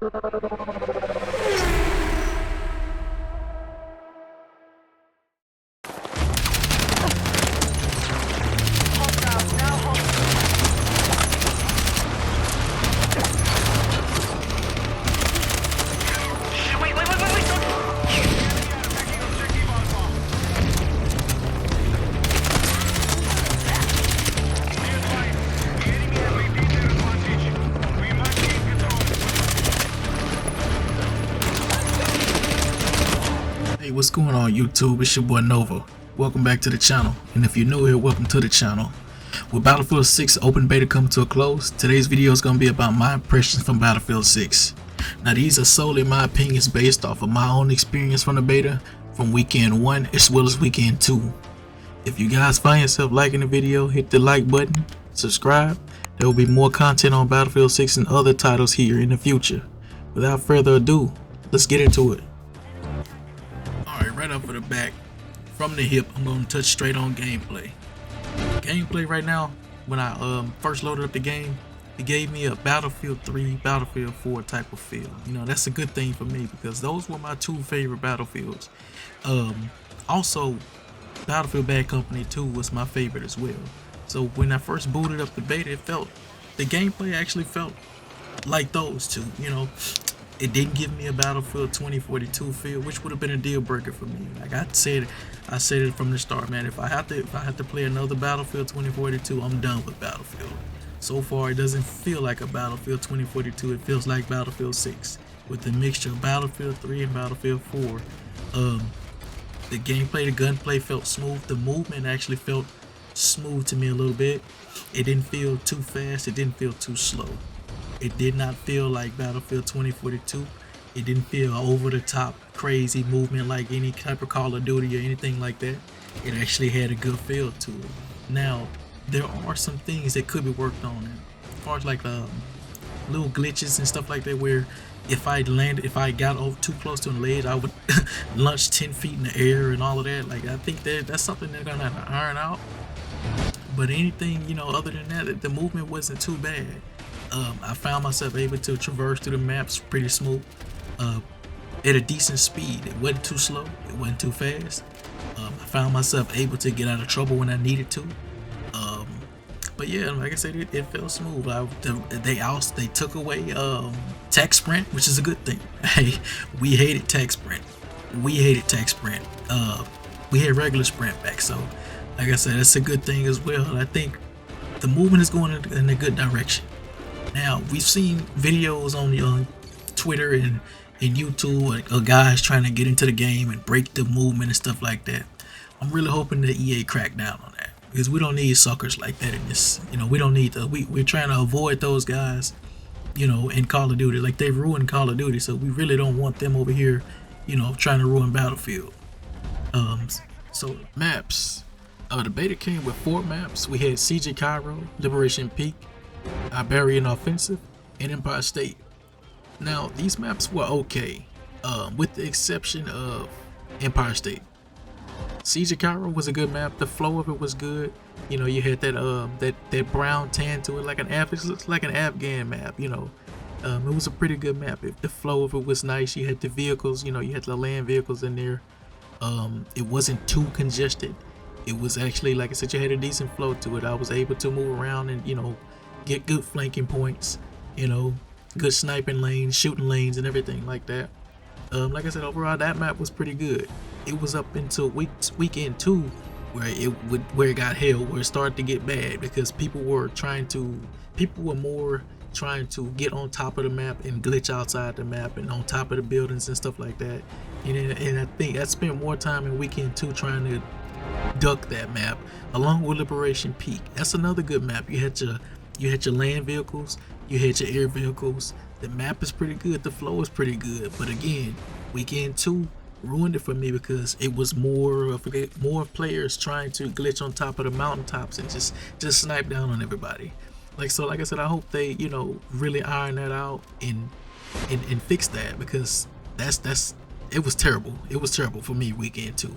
Hey, what's going on YouTube? It's your boy Nova. Welcome back to the channel, and if you're new here, welcome to the channel. With Battlefield 6 open beta coming to a close, today's video is going to be about my impressions from Battlefield 6. Now these are solely my opinions based off of my own experience from the beta, from weekend 1 as well as weekend 2. If you guys find yourself liking the video, hit the like button, subscribe. There will be more content on Battlefield 6 and other titles here in the future. Without further ado, let's get into it. Right off of the back, from the hip, I'm going to touch straight on gameplay. Gameplay right now, when I first loaded up the game, it gave me a Battlefield 3, Battlefield 4 type of feel. You know, that's a good thing for me because those were my two favorite Battlefields. Also, Battlefield Bad Company 2 was my favorite as well. So when I first booted up the beta, the gameplay actually felt like those two, you know. It didn't give me a Battlefield 2042 feel, which would have been a deal breaker for me. Like I said it from the start, man. If I have to play another Battlefield 2042, I'm done with Battlefield. So far, it doesn't feel like a Battlefield 2042. It feels like Battlefield 6 with the mixture of Battlefield 3 and Battlefield 4. The gameplay, the gunplay felt smooth. The movement actually felt smooth to me a little bit. It didn't feel too fast. It didn't feel too slow. It did not feel like Battlefield 2042. It didn't feel over the top crazy movement like any type of Call of Duty or anything like that. It actually had a good feel to it. Now, there are some things that could be worked on as far as like little glitches and stuff like that, where if I got over too close to a ledge, I would launch 10 feet in the air and all of that. Like I think that's something they're gonna have to iron out. But anything, you know, other than that, the movement wasn't too bad. I found myself able to traverse through the maps pretty smooth, at a decent speed. It wasn't too slow, it wasn't too fast. I found myself able to get out of trouble when I needed to. But yeah, like I said, it felt smooth. They took away tech sprint, which is a good thing. Hey, we hated tech sprint. We had regular sprint back, so like I said, that's a good thing as well. And I think the movement is going in a good direction. Now, we've seen videos on Twitter and YouTube of guys trying to get into the game and break the movement and stuff like that. I'm really hoping that EA crack down on that, because we don't need suckers like that in this. You know, we don't need to. We're trying to avoid those guys, you know, in Call of Duty. Like, they've ruined Call of Duty, so we really don't want them over here, you know, trying to ruin Battlefield. So maps. The beta came with 4 maps. We had Siege of Cairo, Liberation Peak, Iberian Offensive, and Empire State. Now these maps were okay, with the exception of Empire State. Siege of Cairo was a good map. The flow of it was good. You know, you had that brown tan to it, like it looks like an Afghan map. You know, it was a pretty good map. The flow of it was nice. You had the vehicles. You know, you had the land vehicles in there. It wasn't too congested. It was actually, like I said, you had a decent flow to it. I was able to move around and, you know, get good flanking points, you know, good sniping lanes, shooting lanes, and everything like that. Like I said, overall that map was pretty good. It was up until weekend 2 where it got hell, where it started to get bad, because people were more trying to get on top of the map and glitch outside the map and on top of the buildings and stuff like that. And I think I spent more time in weekend 2 trying to duck that map, along with Liberation Peak. That's another good map. You had your land vehicles, you had your air vehicles. The map is pretty good, the flow is pretty good, but again, weekend 2 ruined it for me because it was more players trying to glitch on top of the mountaintops and just snipe down on everybody. Like I said, I hope they, you know, really iron that out and fix that, because it was terrible. It was terrible for me weekend 2.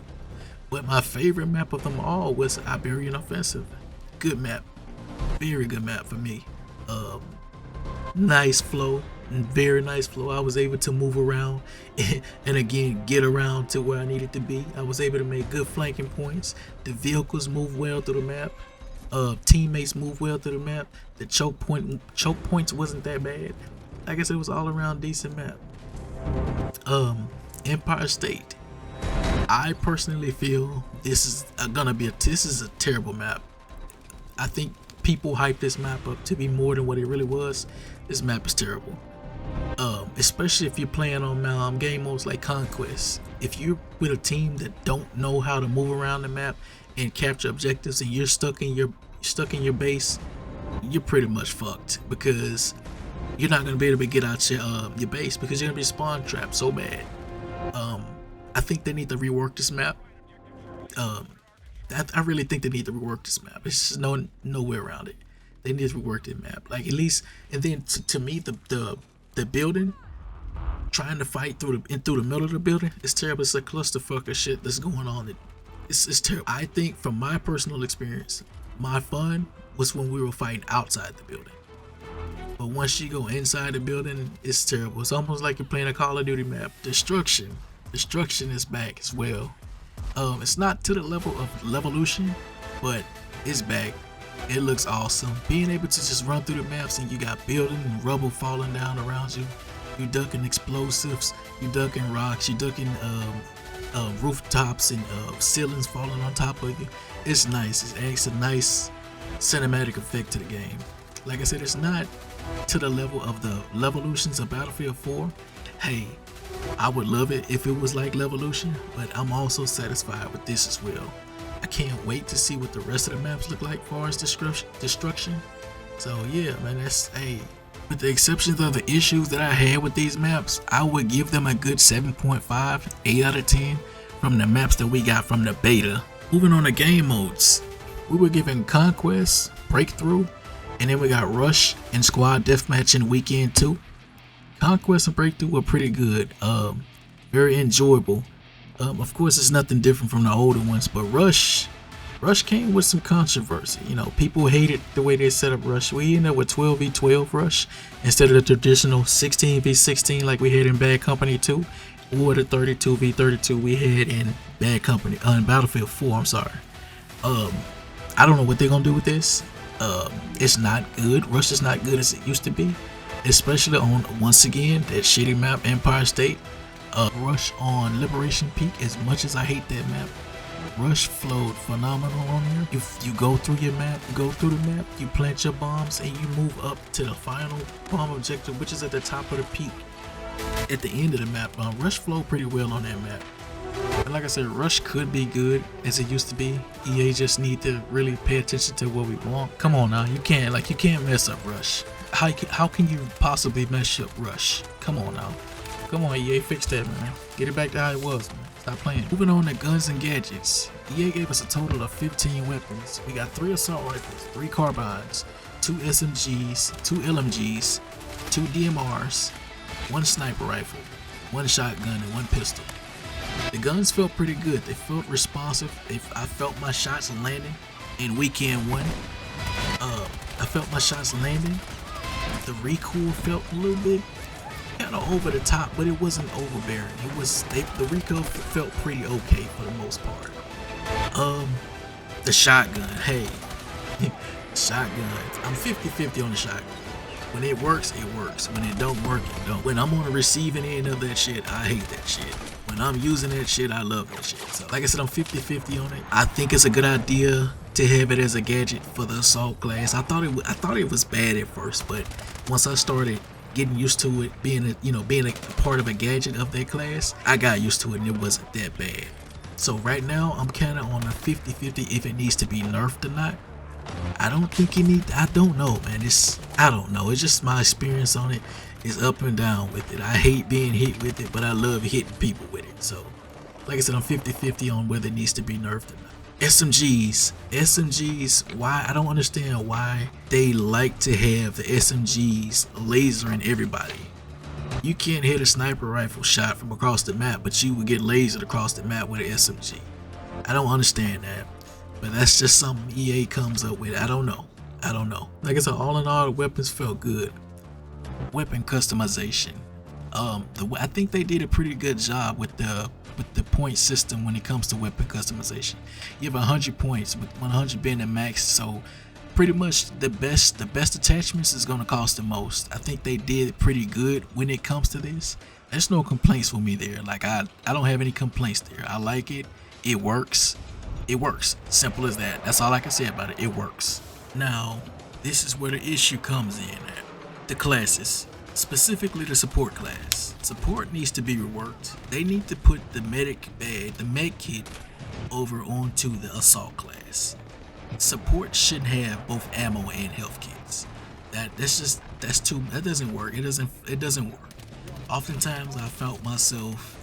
But my favorite map of them all was Iberian Offensive. Good map. Very good map for me. Nice flow. very nice flow. I was able to move around and again get around to where I needed to be. I was able to make good flanking points. The vehicles move well through the map. Teammates move well through the map. The choke points wasn't that bad. I guess it was all around decent map. Empire State. I personally feel this is a terrible map. I think people hype this map up to be more than what it really was. This map is terrible. Especially if you're playing on game modes like Conquest. If you're with a team that don't know how to move around the map and capture objectives, and you're stuck in your base, you're pretty much fucked, because you're not gonna be able to get out your base because you're gonna be spawn trapped so bad. I think they need to rework this map. I really think they need to rework this map. It's just no way around it. They need to rework this map, like at least. And then to me, the building, trying to fight through the middle of the building, it's terrible. It's a clusterfuck of shit that's going on. It's terrible. I think from my personal experience, my fun was when we were fighting outside the building. But once you go inside the building, it's terrible. It's almost like you're playing a Call of Duty map. Destruction is back as well. It's not to the level of Levolution, but it's back. It looks awesome. Being able to just run through the maps and you got building and rubble falling down around you. You ducking explosives, you ducking rocks, you ducking rooftops and ceilings falling on top of you. It's nice. It adds a nice cinematic effect to the game. Like I said, it's not to the level of the Levolutions of Battlefield 4. Hey, I would love it if it was like Levolution, but I'm also satisfied with this as well. I can't wait to see what the rest of the maps look like as far as destruction. So yeah, man, with the exceptions of the issues that I had with these maps, I would give them a good 7.5, 8 out of 10 from the maps that we got from the beta. Moving on to game modes, we were given Conquest, Breakthrough, and then we got Rush and Squad Deathmatch in Weekend 2. Conquest and Breakthrough were pretty good, very enjoyable. Of course, it's nothing different from the older ones, but Rush came with some controversy. You know, people hated the way they set up Rush. We ended up with 12v12 Rush instead of the traditional 16v16 like we had in Bad Company 2, or the 32v32 we had in Battlefield 4. I'm sorry. I don't know what they're gonna do with this. It's not good. Rush is not good as it used to be, especially on, once again, that shitty map Empire State. Rush on Liberation Peak, as much as I hate that map, Rush flowed phenomenal on there. You go through your map, you plant your bombs, and you move up to the final bomb objective, which is at the top of the peak at the end of the map. Rush flowed pretty well on that map. And like I said, Rush could be good as it used to be. EA just need to really pay attention to what we want. Come on now, you can't mess up Rush. How can you possibly mess up Rush? Come on now. Come on, EA, fix that, man. Get it back to how it was, man. Stop playing. Moving on to guns and gadgets. EA gave us a total of 15 weapons. We got 3 assault rifles, 3 carbines, 2 SMGs, 2 LMGs, 2 DMRs, 1 sniper rifle, 1 shotgun, and 1 pistol. The guns felt pretty good. They felt responsive. I felt my shots landing in Weekend 1. I felt my shots landing. The recoil felt a little bit kind of over the top, but it wasn't overbearing. The recoil felt pretty okay for the most part. The shotgun, hey, shotguns. I'm 50-50 on the shotgun. When it works, it works. When it don't work, it don't. When I'm on the receiving end of that shit, I hate that shit. When I'm using that shit, I love that shit. So like I said, I'm 50-50 on it. I think it's a good idea to have it as a gadget for the assault class. I thought it was bad at first, but once I started getting used to it being a part of a gadget of that class, I got used to it and it wasn't that bad. So right now I'm kind of on a 50-50 if it needs to be nerfed or not. I don't think I don't know, man. I don't know. It's just my experience on it is up and down with it. I hate being hit with it, but I love hitting people with it. So like I said, I'm 50-50 on whether it needs to be nerfed or not. SMGs, why? I don't understand why they like to have the SMGs lasering everybody. You can't hit a sniper rifle shot from across the map, but you would get lasered across the map with an SMG. I don't understand that, but that's just something EA comes up with. I don't know. Like I said, all in all, the weapons felt good. weapon customization. I think they did a pretty good job with the point system when it comes to weapon customization. You have 100 points, with 100 being the max, so pretty much the best attachments is going to cost the most. I think they did pretty good when it comes to this. There's no complaints for me there. Like I don't have any complaints there. I like it. It works. It works. Simple as that. That's all I can say about it. It works. Now, this is where the issue comes in at. The classes, specifically the support class. Support needs to be reworked. They need to put the medic bag, the med kit, over onto the assault class. Support shouldn't have both ammo and health kits. That doesn't work. It doesn't work. Oftentimes I found myself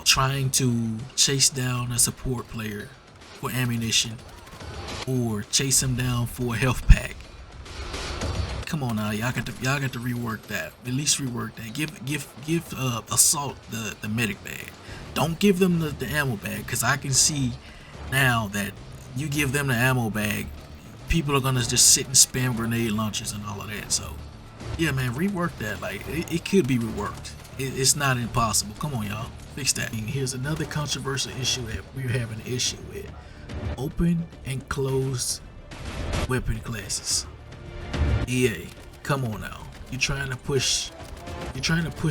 trying to chase down a support player for ammunition or chase him down for a health pack. Come on now, y'all got to rework that. At least rework that. Give assault the medic bag. Don't give them the ammo bag, because I can see now that you give them the ammo bag, people are gonna just sit and spam grenade launchers and all of that. So yeah, man, rework that. Like it could be reworked. It's not impossible. Come on, y'all, fix that. And here's another controversial issue that we're having an issue with: open and closed weapon classes. EA, come on now. You're trying to push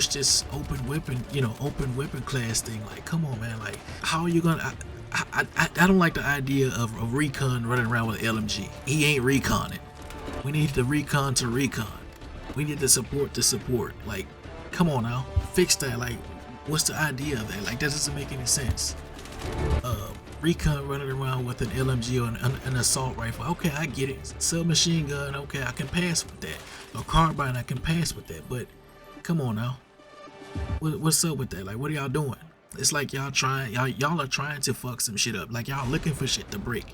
this open weapon class thing. Like, come on, man. Like, how are you gonna? I don't like the idea of recon running around with LMG. He ain't reconning. We need the recon to recon. We need the support to support. Like, come on now, fix that. Like, what's the idea of that? Like, that doesn't make any sense. Recon running around with an LMG or an assault rifle. Okay, I get it. Submachine gun. Okay, I can pass with that. A carbine, I can pass with that. But come on now, what's up with that? Like, what are y'all doing? It's like y'all are trying to fuck some shit up. Like, y'all looking for shit to break.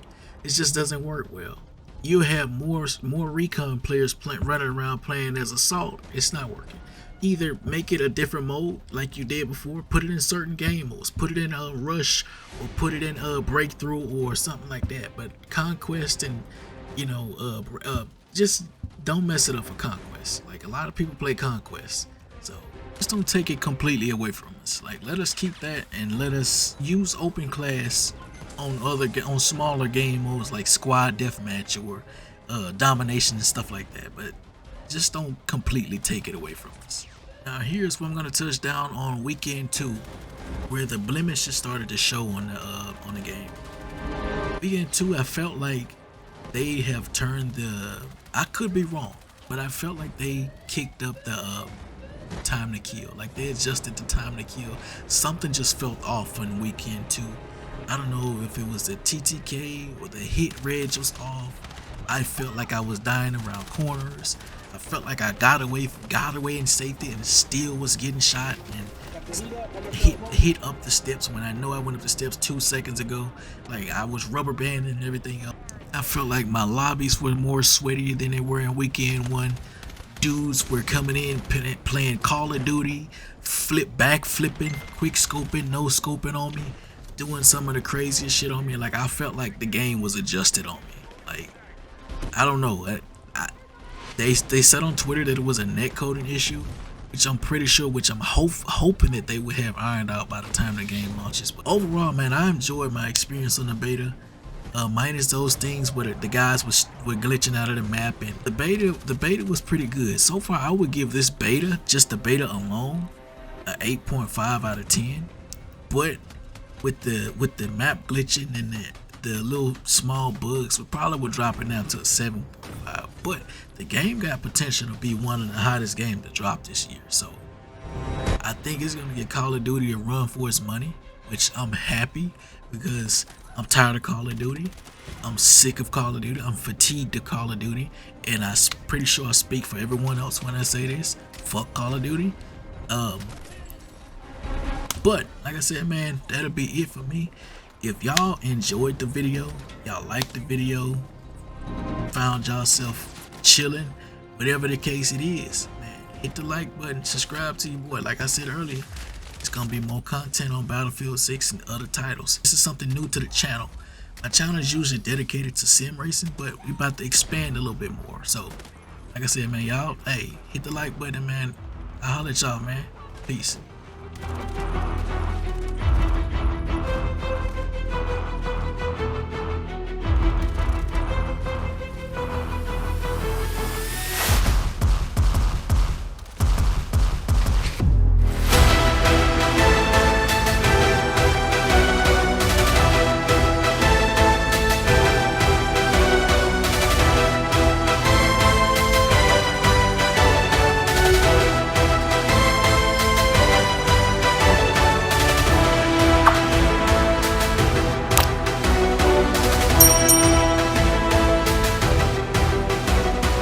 It just doesn't work well. You have more recon players running around playing as assault. It's not working. Either make it a different mode like you did before, put it in certain game modes, put it in rush, or put it in breakthrough or something like that. But conquest and just don't mess it up for conquest. Like, a lot of people play conquest, so just don't take it completely away from us. Like, let us keep that and let us use open class on smaller game modes like squad deathmatch or domination and stuff like that. But just don't completely take it away from us. Now here's where I'm gonna touch down on weekend 2, where the blemishes started to show on the game. Weekend 2, I felt like they have turned I could be wrong, but I felt like they kicked up the time to kill. Like, they adjusted the time to kill. Something just felt off on weekend 2. I don't know if it was the TTK or the hit reg was off. I felt like I was dying around corners. I felt like I got away in safety and still was getting shot and hit up the steps when I know I went up the steps 2 seconds ago. Like, I was rubber banding and everything else. I felt like my lobbies were more sweaty than they were in weekend 1. Dudes were coming in playing Call of Duty, flipping, quick scoping, no scoping on me, doing some of the craziest shit on me. Like, I felt like the game was adjusted on me. Like, I don't know. They said on Twitter that it was a netcoding issue, which I'm pretty sure, which I'm hoping that they would have ironed out by the time the game launches. But overall, man, I enjoyed my experience on the beta. Minus those things where the guys were glitching out of the map, and the beta was pretty good. So far, I would give this beta, just the beta alone, a 8.5 out of 10. But with the map glitching and the little small bugs, we probably would drop it down to a 7.5. But the game got potential to be one of the hottest games to drop this year. So I think it's gonna get Call of Duty a run for its money, which I'm happy, because I'm tired of Call of Duty. I'm sick of Call of Duty. I'm fatigued of Call of Duty, and I'm pretty sure I speak for everyone else when I say this. Fuck Call of Duty. But like I said, man, that'll be it for me. If y'all enjoyed the video, y'all liked the video, found yourself chilling, whatever the case it is, man, hit the like button, subscribe to your boy. Like I said earlier, it's gonna be more content on Battlefield 6 and other titles. This is something new to the channel. My channel is usually dedicated to sim racing, but we about to expand a little bit more. So, like I said, man, y'all, hey, hit the like button, man. I'll holler at y'all, man. Peace.